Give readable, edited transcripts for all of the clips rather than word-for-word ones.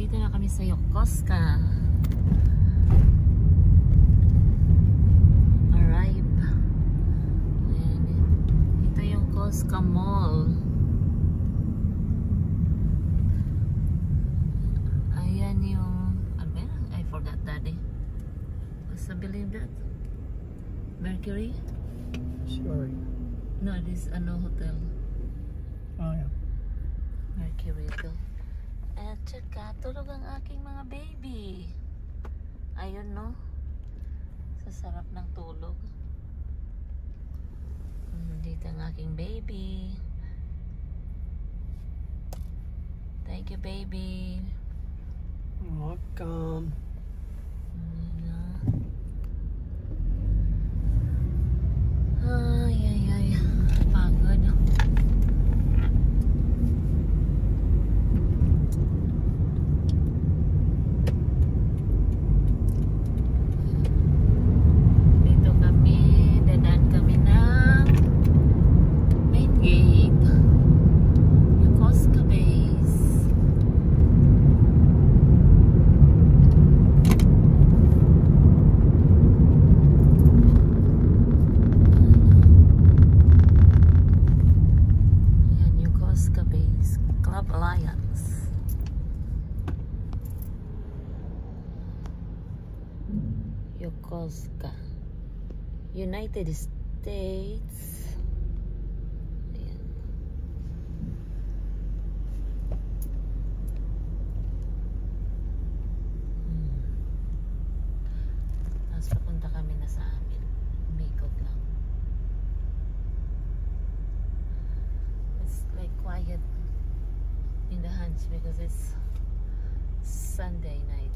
Nandito na kami sa Yokosuka. Arrive. Ayan. Ito yung Yokosuka Mall. Ayan yung I forgot daddy. What's I believe that? Mercury? Sure. No, this is ano hotel. Oh, yeah. Mercury Hotel. At saka tulog ang aking mga baby. Ayun no. Sa sarap ng tulog. Dito ang aking baby. Thank you baby. Welcome. Ay. Pagod. Dito kami, dadaan kami ng main gate. Yokosuka base. Club Alliance. Yokosuka, United States. Ayan. Tapos papunta kami na sa amin. Umikot lang. It's like quiet in the hands because it's Sunday night.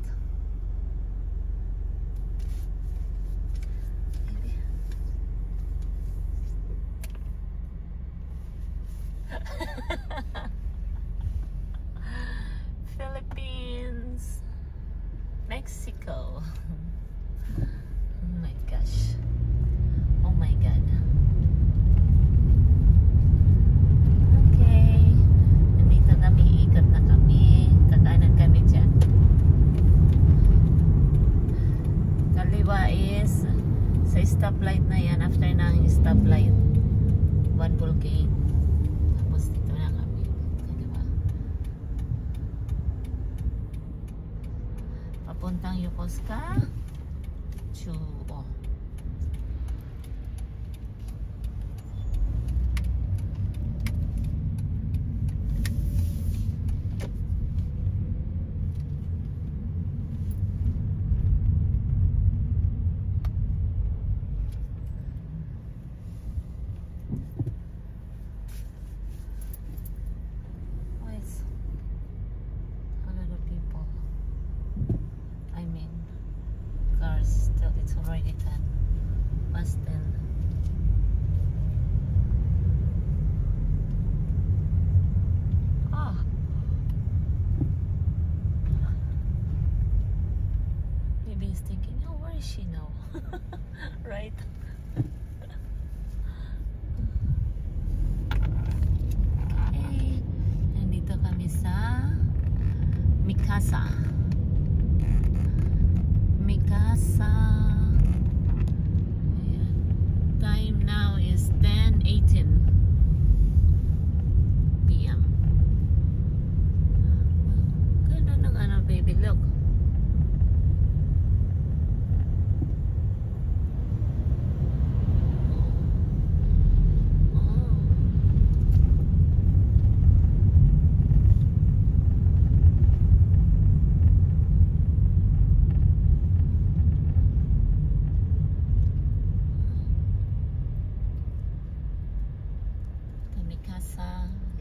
Philippines, Mexico. Oh my gosh. Oh my god. Ikot na kami, kakanan kami dyan. Kaliwa is sa stoplight na yan, after ng stoplight one bull gate, tapos dito na kami kaliwa papuntang Yokosuka Chuo. It's already 10 past 10. Maybe he's thinking, oh, where is she now? Right? Hey, nandito kami sa Mikasa. Ayan. Time now is 10:18 p.m. Ganda ng ano baby, look.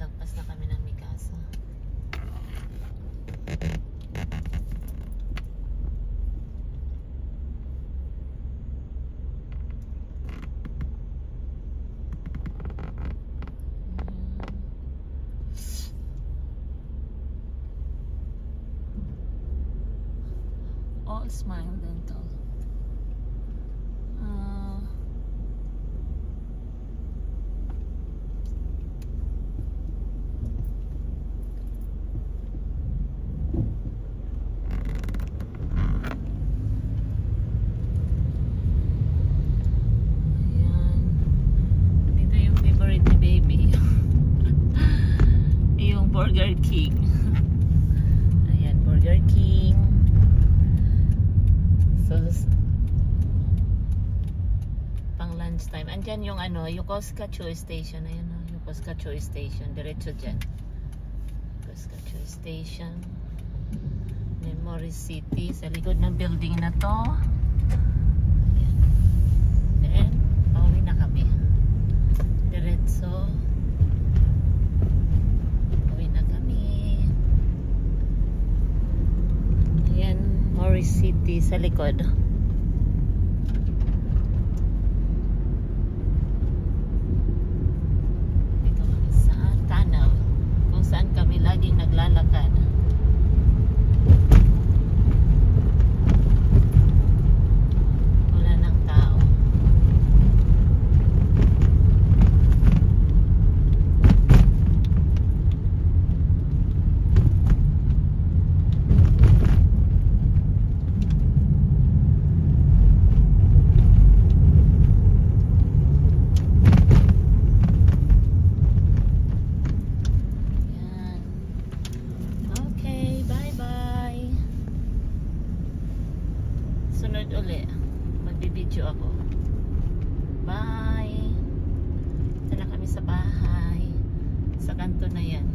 Lagpas na kami ng Mikasa. All Smile Dental. Burger King. Ayan, Burger King. So, pang lunch time. Andyan yung ano, Yokosuka Choice Station. Ayan o, Yokosuka Choice Station. Diretso dyan. Yokosuka Choice Station. Memory City. Sa likod ng building na to. Ayan. Then, pauwi na kami. Diretso. Pauwi na kami. Ayan, Memory City sa likod. Dito kami sa Tanaw. Kung saan kami laging naglalakad. Wala nang tao. Yan. Okay, bye-bye. Sunod uli. Magbibideo ako. Bye. Ito na kami sa bahay. Sa kanto na yan.